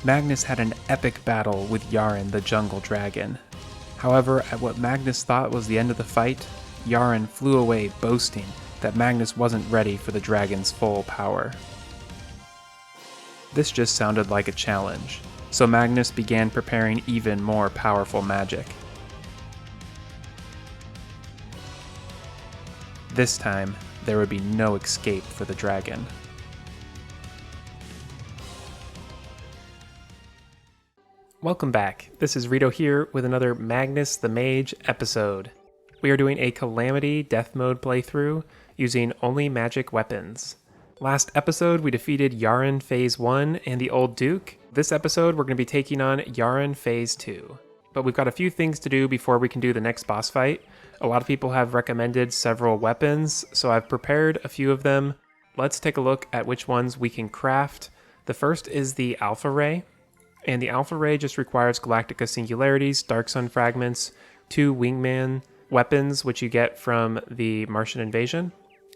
Magnus had an epic battle with Yharon the jungle dragon. However, at what Magnus thought was the end of the fight, Yharon flew away boasting that Magnus wasn't ready for the dragon's full power. This just sounded like a challenge, so Magnus began preparing even more powerful magic. This time, there would be no escape for the dragon. Welcome back. This is Ritto here with another Magnus the Mage episode. We are doing a Calamity Death Mode playthrough using only magic weapons. Last episode we defeated Yaron Phase 1 and the Old Duke. This episode we're going to be taking on Yaron Phase 2. But we've got a few things to do before we can do the next boss fight. A lot of people have recommended several weapons, so I've prepared a few of them. Let's take a look at which ones we can craft. The first is the Alpha Ray. And the Alpha Ray just requires Galactica Singularities, Dark Sun Fragments, 2 Wingman weapons, which you get from the Martian Invasion,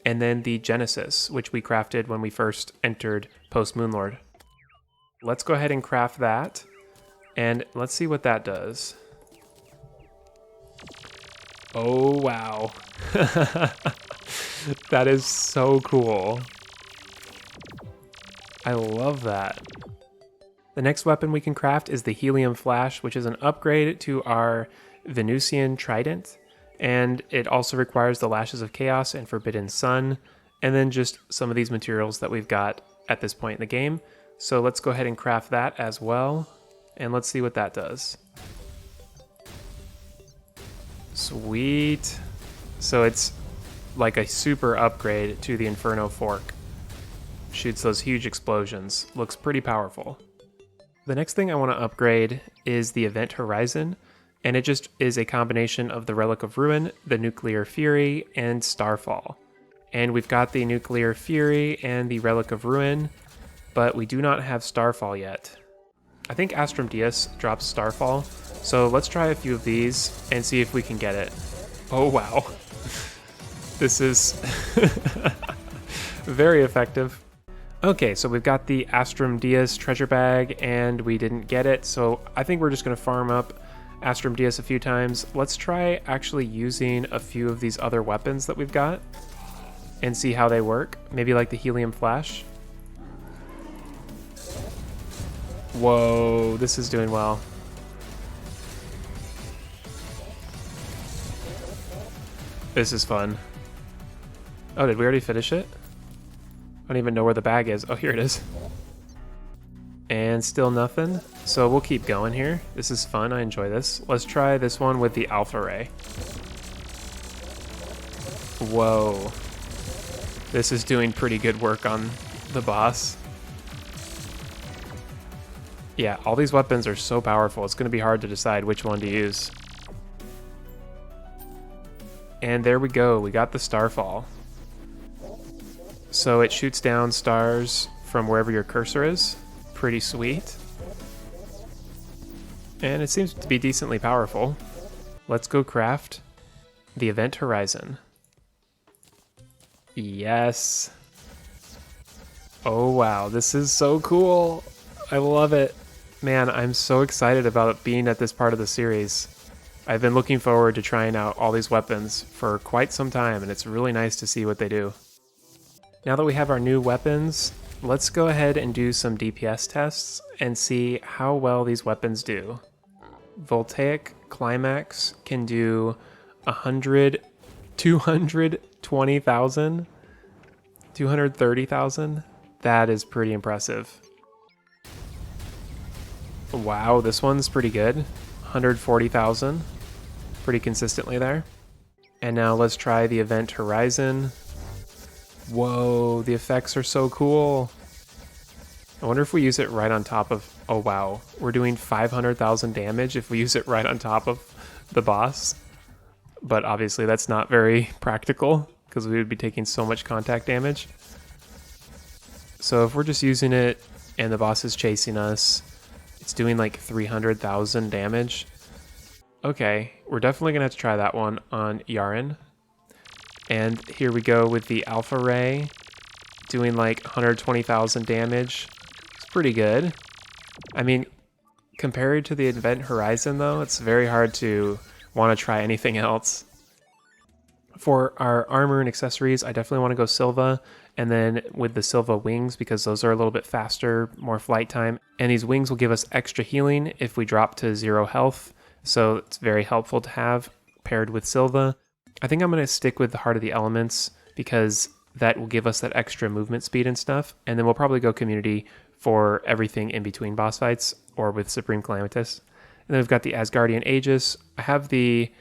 and then the Genesis, which we crafted when we first entered Post Moonlord. Let's go ahead and craft that, and let's see what that does. Oh, wow. That is so cool. I love that. The next weapon we can craft is the Helium Flash, which is an upgrade to our Venusian Trident, and it also requires the Lashes of Chaos and Forbidden Sun, and then just some of these materials that we've got at this point in the game. So let's go ahead and craft that as well, and let's see what that does. Sweet. So it's like a super upgrade to the Inferno Fork. Shoots those huge explosions. Looks pretty powerful. The next thing I want to upgrade is the Event Horizon, and it just is a combination of the Relic of Ruin, the Nuclear Fury, and Starfall. And we've got the Nuclear Fury and the Relic of Ruin, but we do not have Starfall yet. I think Astrum Dias drops Starfall, so let's try a few of these and see if we can get it. Oh wow. This is very effective. Okay, so we've got the Astrum Dias treasure bag, and we didn't get it, so I think we're just going to farm up Astrum Dias a few times. Let's try actually using a few of these other weapons that we've got and see how they work. Maybe like the Helium Flash. Whoa, this is doing well. This is fun. Oh, did we already finish it? I don't even know where the bag is. Oh, here it is. And still nothing. So we'll keep going here. This is fun. I enjoy this. Let's try this one with the Alpha Ray. Whoa. This is doing pretty good work on the boss. Yeah, all these weapons are so powerful. It's going to be hard to decide which one to use. And there we go. We got the Starfall. So it shoots down stars from wherever your cursor is. Pretty sweet. And it seems to be decently powerful. Let's go craft the Event Horizon. Yes. Oh wow, this is so cool. I love it. Man, I'm so excited about being at this part of the series. I've been looking forward to trying out all these weapons for quite some time, and it's really nice to see what they do. Now that we have our new weapons, let's go ahead and do some DPS tests and see how well these weapons do. Voltaic Climax can do 100, 220,000, 230,000. That is pretty impressive. Wow, this one's pretty good. 140,000, pretty consistently there. And now let's try the Event Horizon. Whoa, the effects are so cool. I wonder if we use it right on top of... Oh wow, we're doing 500,000 damage if we use it right on top of the boss. But obviously that's not very practical because we would be taking so much contact damage. So if we're just using it and the boss is chasing us, it's doing like 300,000 damage. Okay, we're definitely going to have to try that one on Yaron. And here we go with the Alpha Ray, doing like 120,000 damage. It's pretty good. I mean, compared to the Event Horizon though, it's very hard to want to try anything else. For our armor and accessories, I definitely want to go Silva, and then with the Silva wings, because those are a little bit faster, more flight time, and these wings will give us extra healing if we drop to 0 health, so it's very helpful to have paired with Silva. I think I'm going to stick with the Heart of the Elements, because that will give us that extra movement speed and stuff, and then we'll probably go Community for everything in between boss fights, or with Supreme Calamitas. And then we've got the Asgardian Aegis. I have the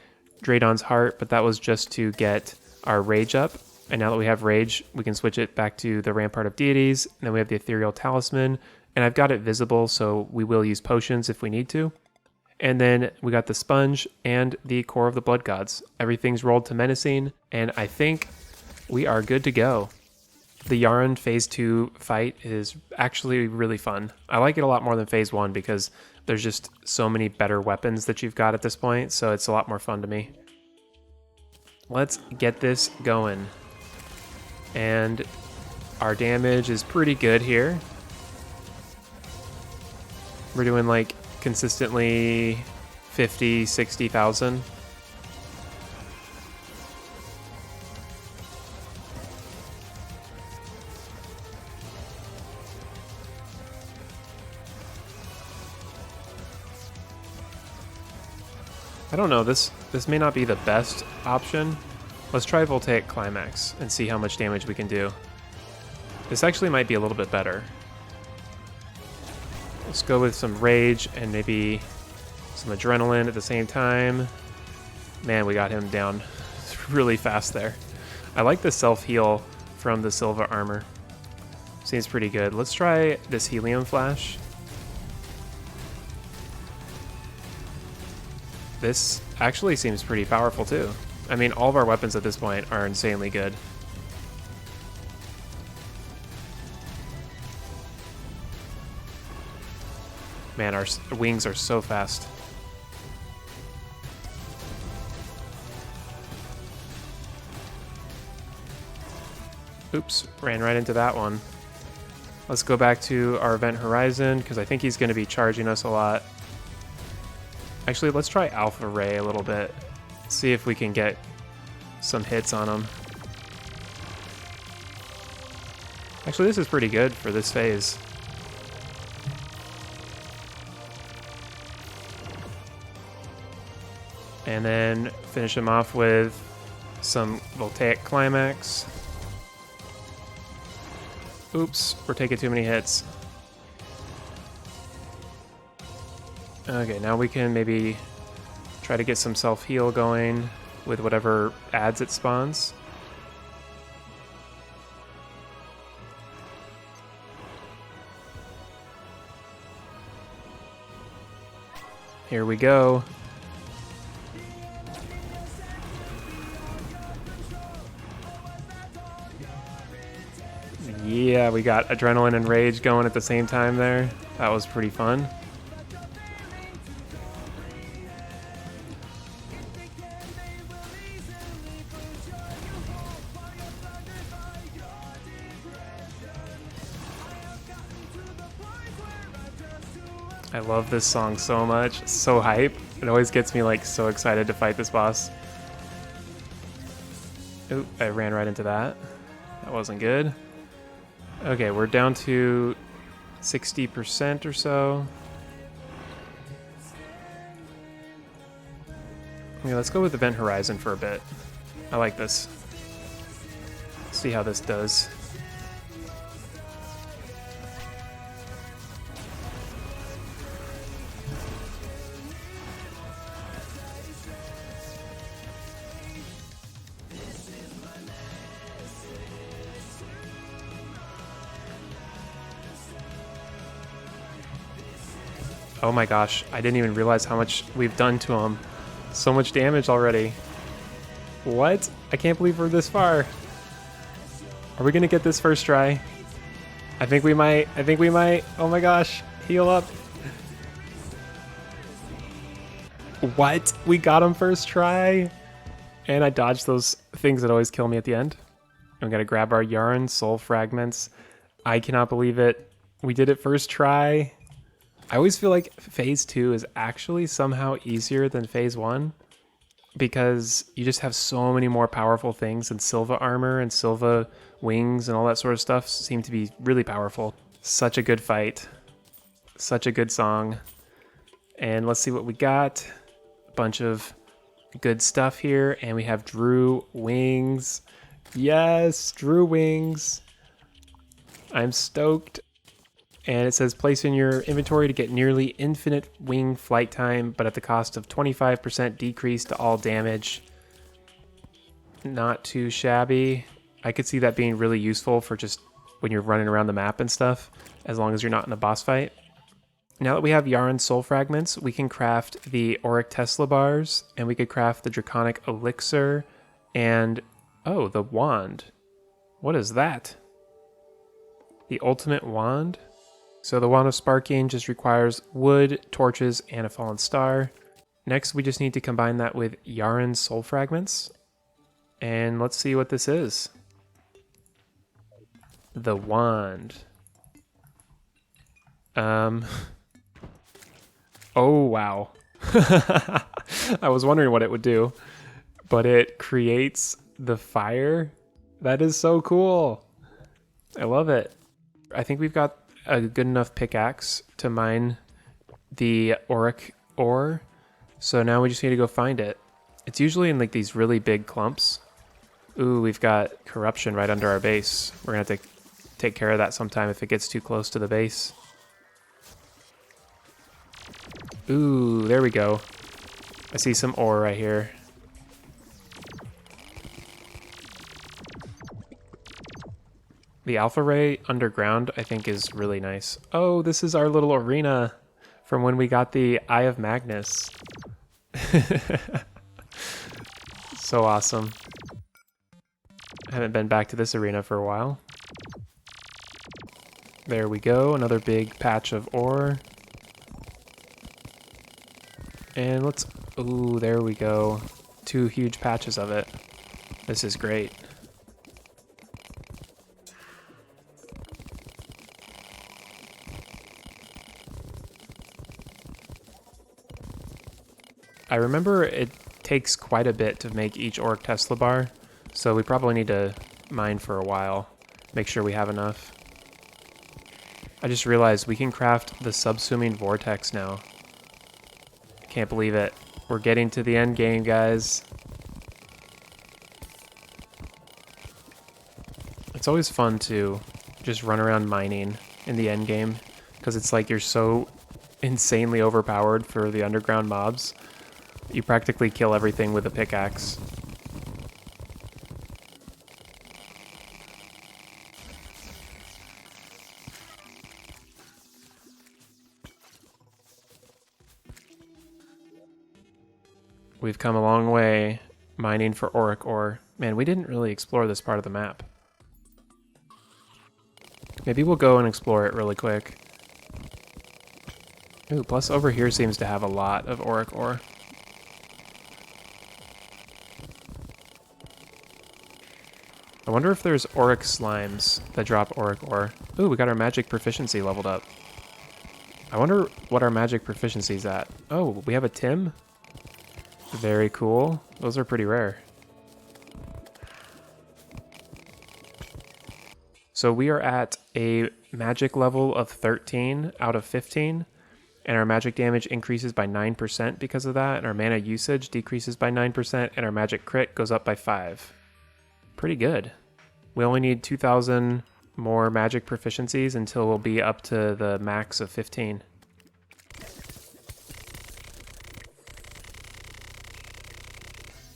Draydon's Heart, but that was just to get our Rage up. And now that we have Rage, we can switch it back to the Rampart of Deities. And then we have the Ethereal Talisman. And I've got it visible, so we will use potions if we need to. And then we got the Sponge and the Core of the Blood Gods. Everything's rolled to Menacing, and I think we are good to go. The Yaron Phase 2 fight is actually really fun. I like it a lot more than Phase 1 because there's just so many better weapons that you've got at this point, so it's a lot more fun to me. Let's get this going. And our damage is pretty good here. We're doing like consistently 50, 60,000. I don't know, this may not be the best option. Let's try Voltaic Climax and see how much damage we can do. This actually might be a little bit better. Let's go with some Rage and maybe some Adrenaline at the same time. Man, we got him down really fast there. I like the self-heal from the Silva armor. Seems pretty good. Let's try this Helium Flash. This actually seems pretty powerful too. I mean, all of our weapons at this point are insanely good. Man, our wings are so fast. Oops, ran right into that one. Let's go back to our Event Horizon, because I think he's going to be charging us a lot. Actually, let's try Alpha Ray a little bit. See if we can get some hits on him. Actually, this is pretty good for this phase. And then finish him off with some Voltaic Climax. Oops, we're taking too many hits. Okay, now we can maybe try to get some self-heal going with whatever ads it spawns. Here we go. Yeah, we got Adrenaline and Rage going at the same time there. That was pretty fun. I love this song so much. It's so hype. It always gets me like so excited to fight this boss. Oop, I ran right into that. That wasn't good. Okay, we're down to 60% or so. Okay, let's go with Event Horizon for a bit. I like this. See how this does. Oh my gosh, I didn't even realize how much we've done to him. So much damage already. What? I can't believe we're this far. Are we gonna get this first try? I think we might. I think we might. Oh my gosh, heal up. What? We got him first try? And I dodged those things that always kill me at the end. I'm gonna grab our Yaron Soul Fragments. I cannot believe it. We did it first try. I always feel like phase 2 is actually somehow easier than phase 1 because you just have so many more powerful things, and Silva armor and Silva wings and all that sort of stuff seem to be really powerful. Such a good fight. Such a good song. And let's see what we got. A bunch of good stuff here, and we have Drew wings. Yes, Drew wings. I'm stoked. And it says place in your inventory to get nearly infinite wing flight time, but at the cost of 25% decrease to all damage. Not too shabby. I could see that being really useful for just when you're running around the map and stuff, as long as you're not in a boss fight. Now that we have Yaron soul fragments, we can craft the auric Tesla bars, and we could craft the draconic elixir, and oh, the wand. What is that? The ultimate wand? So the wand of sparking just requires wood, torches, and a fallen star. Next, we just need to combine that with Yaron's soul fragments, and let's see what this is. The wand. Oh, wow. I was wondering what it would do, but it creates the fire. That is so cool. I love it. I think we've got a good enough pickaxe to mine the auric ore, so now we just need to go find it. It's usually in like these really big clumps. Ooh, we've got corruption right under our base. We're gonna have to take care of that sometime if it gets too close to the base. Ooh, there we go. I see some ore right here. The alpha ray underground, I think, is really nice. Oh, this is our little arena from when we got the Eye of Magnus. So awesome. I haven't been back to this arena for a while. There we go, another big patch of ore. And let's, ooh, there we go. 2 huge patches of it. This is great. I remember it takes quite a bit to make each auric Tesla bar, so we probably need to mine for a while. Make sure we have enough. I just realized we can craft the subsuming vortex now. Can't believe it. We're getting to the end game, guys. It's always fun to just run around mining in the end game, because it's like you're so insanely overpowered for the underground mobs. You practically kill everything with a pickaxe. We've come a long way mining for auric ore. Man, we didn't really explore this part of the map. Maybe we'll go and explore it really quick. Ooh, plus over here seems to have a lot of auric ore. I wonder if there's auric slimes that drop auric ore. Ooh, we got our magic proficiency leveled up. I wonder what our magic proficiency is at. Oh, we have a Tim? Very cool. Those are pretty rare. So we are at a magic level of 13 out of 15, and our magic damage increases by 9% because of that, and our mana usage decreases by 9%, and our magic crit goes up by 5. Pretty good. We only need 2,000 more magic proficiencies until we'll be up to the max of 15.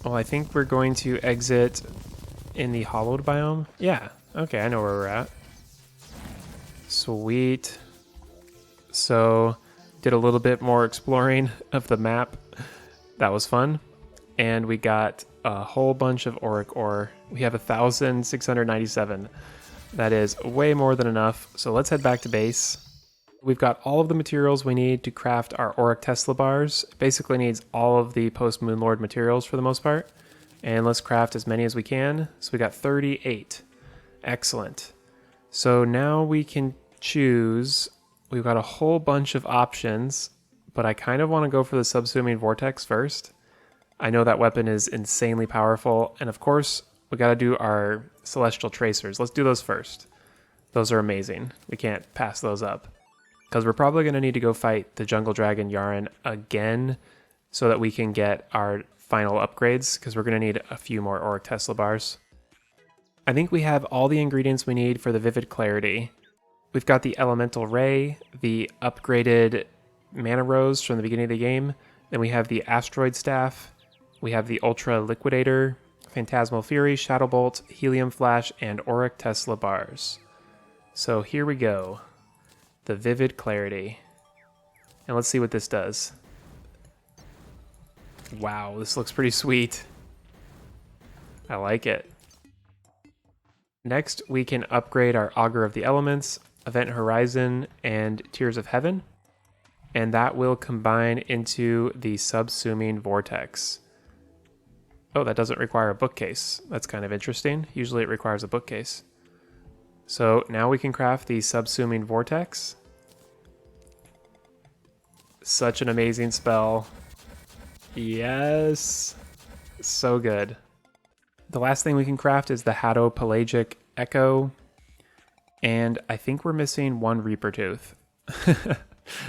Well, I think we're going to exit in the hollowed biome. Yeah, okay, I know where we're at. Sweet. So, did a little bit more exploring of the map. That was fun. And we got a whole bunch of auric ore. We have 1,697. That is way more than enough. So let's head back to base. We've got all of the materials we need to craft our auric Tesla bars. It basically needs all of the post-Moonlord materials for the most part. And let's craft as many as we can. So we got 38. Excellent. So now we can choose, we've got a whole bunch of options, but I kind of want to go for the subsuming vortex first. I know that weapon is insanely powerful, and of course, we got to do our celestial tracers. Let's do those first. Those are amazing. We can't pass those up. Because we're probably going to need to go fight the jungle dragon Yharon again so that we can get our final upgrades, because we're going to need a few more auric Tesla bars. I think we have all the ingredients we need for the vivid clarity. We've got the elemental ray, the upgraded mana rose from the beginning of the game, then we have the asteroid staff, we have the ultra liquidator, phantasmal fury, shadow bolt, helium flash, and auric Tesla bars. So here we go. The vivid clarity. And let's see what this does. Wow, this looks pretty sweet. I like it. Next, we can upgrade our Augur of the Elements, Event Horizon, and Tears of Heaven. And that will combine into the subsuming vortex. Oh, that doesn't require a bookcase. That's kind of interesting. Usually it requires a bookcase. So now we can craft the subsuming vortex. Such an amazing spell. Yes. So good. The last thing we can craft is the Hato-Pelagic Echo. And I think we're missing one Reaper Tooth.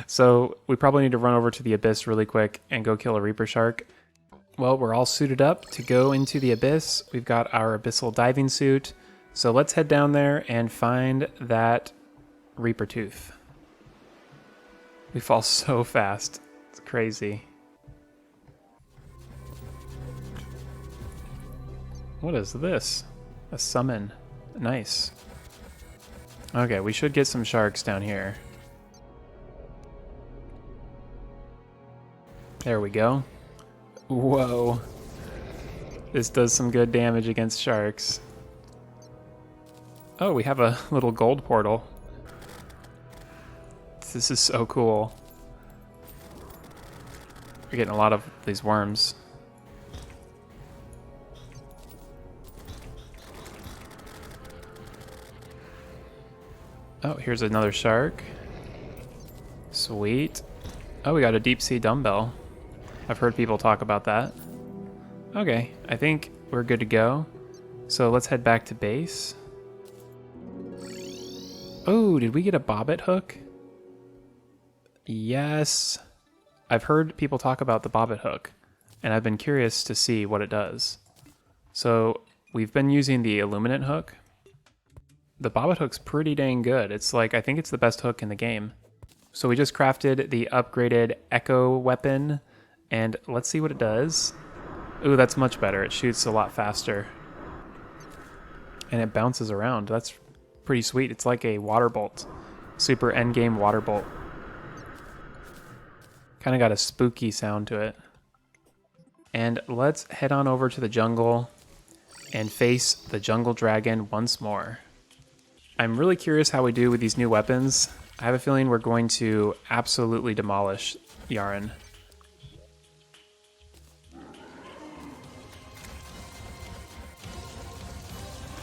So we probably need to run over to the Abyss really quick and go kill a Reaper Shark. Well, we're all suited up to go into the Abyss. We've got our Abyssal Diving Suit. So let's head down there and find that Reaper Tooth. We fall so fast. It's crazy. What is this? A summon. Nice. Okay, we should get some sharks down here. There we go. Whoa. This does some good damage against sharks. Oh, we have a little gold portal. This is so cool. We're getting a lot of these worms. Oh, here's another shark. Sweet. Oh, we got a deep sea dumbbell. I've heard people talk about that. Okay, I think we're good to go. So let's head back to base. Oh, did we get a bobbit hook? Yes. I've heard people talk about the bobbit hook, and I've been curious to see what it does. So we've been using the illuminant hook. The bobbit hook's pretty dang good. It's like, I think it's the best hook in the game. So we just crafted the upgraded Echo weapon, and let's see what it does. Ooh, that's much better. It shoots a lot faster. And it bounces around. That's pretty sweet. It's like a water bolt. Super endgame water bolt. Kind of got a spooky sound to it. And let's head on over to the jungle and face the jungle dragon once more. I'm really curious how we do with these new weapons. I have a feeling we're going to absolutely demolish Yaron.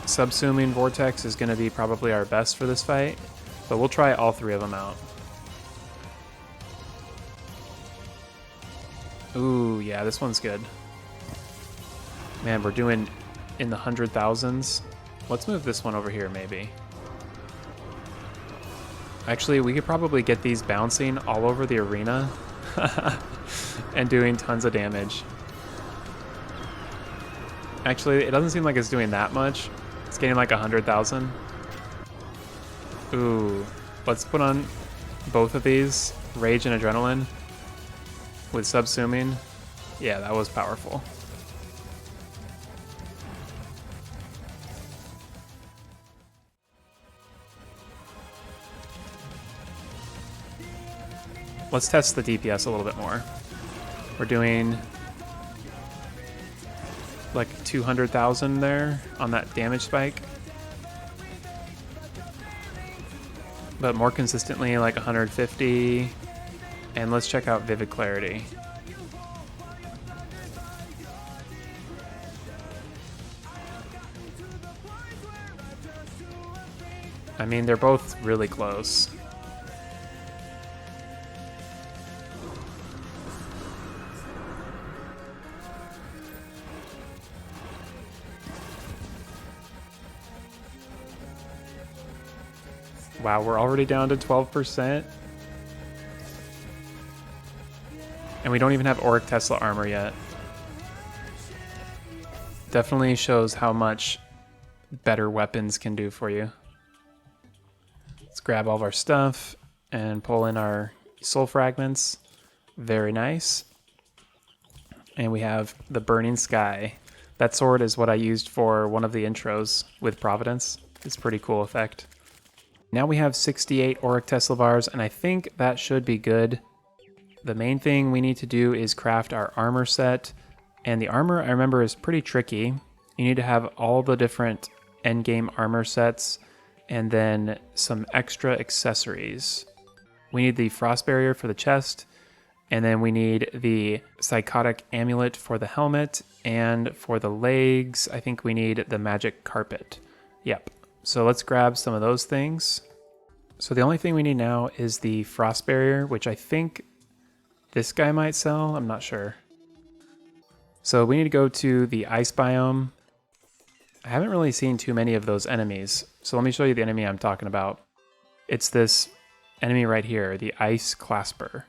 Subsuming Vortex is going to be probably our best for this fight, but we'll try all three of them out. Ooh, yeah, this one's good. Man, we're doing in the 100,000s. Let's move this one over here, maybe. Actually, we could probably get these bouncing all over the arena and doing tons of damage. Actually, it doesn't seem like it's doing that much. It's getting like 100,000. Ooh, let's put on both of these, Rage and Adrenaline, with subsuming. Yeah, that was powerful. Let's test the DPS a little bit more. We're doing like 200,000 there on that damage spike. But more consistently like 150. And let's check out Vivid Clarity. I mean, they're both really close. Wow, we're already down to 12%. And we don't even have Auric Tesla armor yet. Definitely shows how much better weapons can do for you. Let's grab all of our stuff and pull in our soul fragments. Very nice. And we have the Burning Sky. That sword is what I used for one of the intros with Providence. It's a pretty cool effect. Now we have 68 Auric Tesla bars, and I think that should be good. The main thing we need to do is craft our armor set. And the armor, I remember, is pretty tricky. You need to have all the different endgame armor sets and then some extra accessories. We need the frost barrier for the chest, and then we need the psychotic amulet for the helmet, and for the legs, I think we need the magic carpet. Yep. So let's grab some of those things. So the only thing we need now is the frost barrier, which I think this guy might sell. I'm not sure. So we need to go to the ice biome. I haven't really seen too many of those enemies. So let me show you the enemy I'm talking about. It's this enemy right here, the Ice Clasper.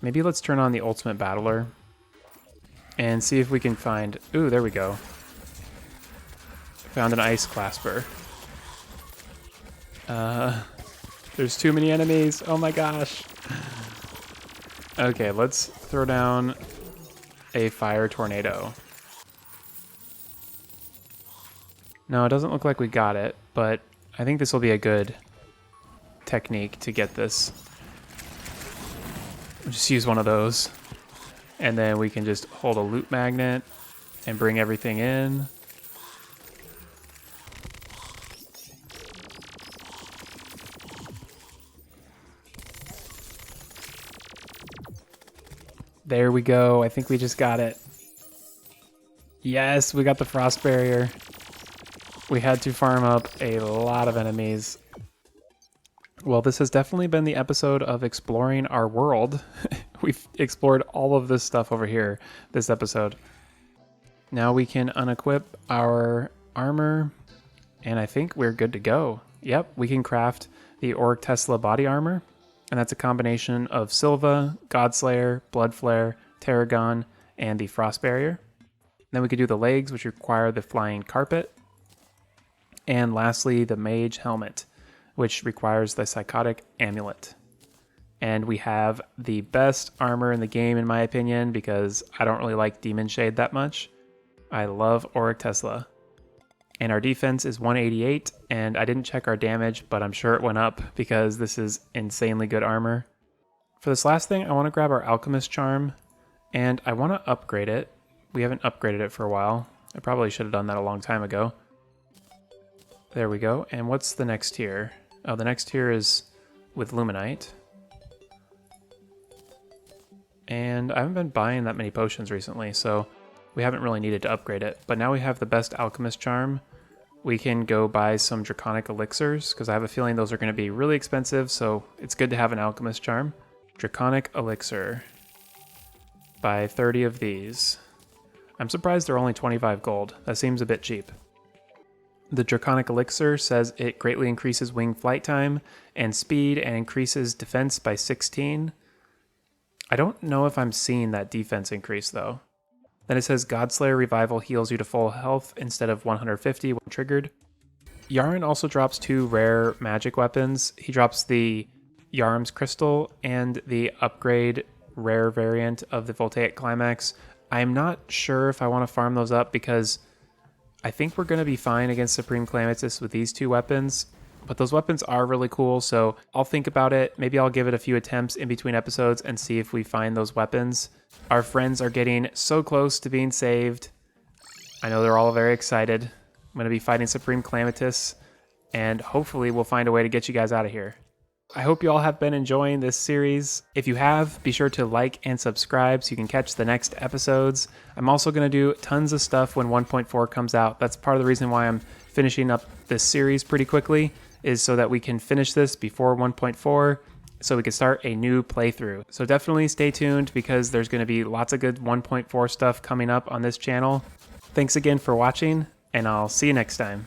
Maybe let's turn on the Ultimate Battler and see if we can find... Ooh, there we go. Found an Ice Clasper. There's too many enemies. Oh my gosh. Okay, let's throw down a fire tornado. No, it doesn't look like we got it, but I think this will be a good technique to get this. We'll just use one of those, and then we can just hold a loot magnet and bring everything in. There we go. I think we just got it. Yes, we got the frost barrier. We had to farm up a lot of enemies. Well, this has definitely been the episode of exploring our world. We've explored all of this stuff over here this episode. Now we can unequip our armor, and I think we're good to go. Yep, we can craft the Auric Tesla body armor, and that's a combination of Silva, Godslayer, Bloodflare, Tarragon, and the Frost Barrier. Then we could do the legs, which require the Flying Carpet. And lastly, the Mage Helmet, which requires the Psychotic Amulet. And we have the best armor in the game, in my opinion, because I don't really like Demon Shade that much. I love Auric Tesla. And our defense is 188, and I didn't check our damage, but I'm sure it went up because this is insanely good armor. For this last thing, I want to grab our Alchemist Charm, and I want to upgrade it. We haven't upgraded it for a while. I probably should have done that a long time ago. There we go. And what's the next tier? Oh, the next tier is with Luminite. And I haven't been buying that many potions recently, so we haven't really needed to upgrade it. But now we have the best Alchemist Charm. We can go buy some Draconic Elixirs, because I have a feeling those are going to be really expensive, so it's good to have an Alchemist Charm. Draconic Elixir. Buy 30 of these. I'm surprised they're only 25 gold. That seems a bit cheap. The Draconic Elixir says it greatly increases wing flight time and speed and increases defense by 16. I don't know if I'm seeing that defense increase though. Then it says Godslayer Revival heals you to full health instead of 150 when triggered. Yaron also drops 2 rare magic weapons. He drops the Yaron's Crystal and the upgrade rare variant of the Voltaic Climax. I'm not sure if I want to farm those up because I think we're going to be fine against Supreme Calamitas with these 2 weapons, but those weapons are really cool, so I'll think about it. Maybe I'll give it a few attempts in between episodes and see if we find those weapons. Our friends are getting so close to being saved. I know they're all very excited. I'm going to be fighting Supreme Calamitas, and hopefully we'll find a way to get you guys out of here. I hope you all have been enjoying this series. If you have, be sure to like and subscribe so you can catch the next episodes. I'm also going to do tons of stuff when 1.4 comes out. That's part of the reason why I'm finishing up this series pretty quickly, is so that we can finish this before 1.4 so we can start a new playthrough. So definitely stay tuned because there's going to be lots of good 1.4 stuff coming up on this channel. Thanks again for watching, and I'll see you next time.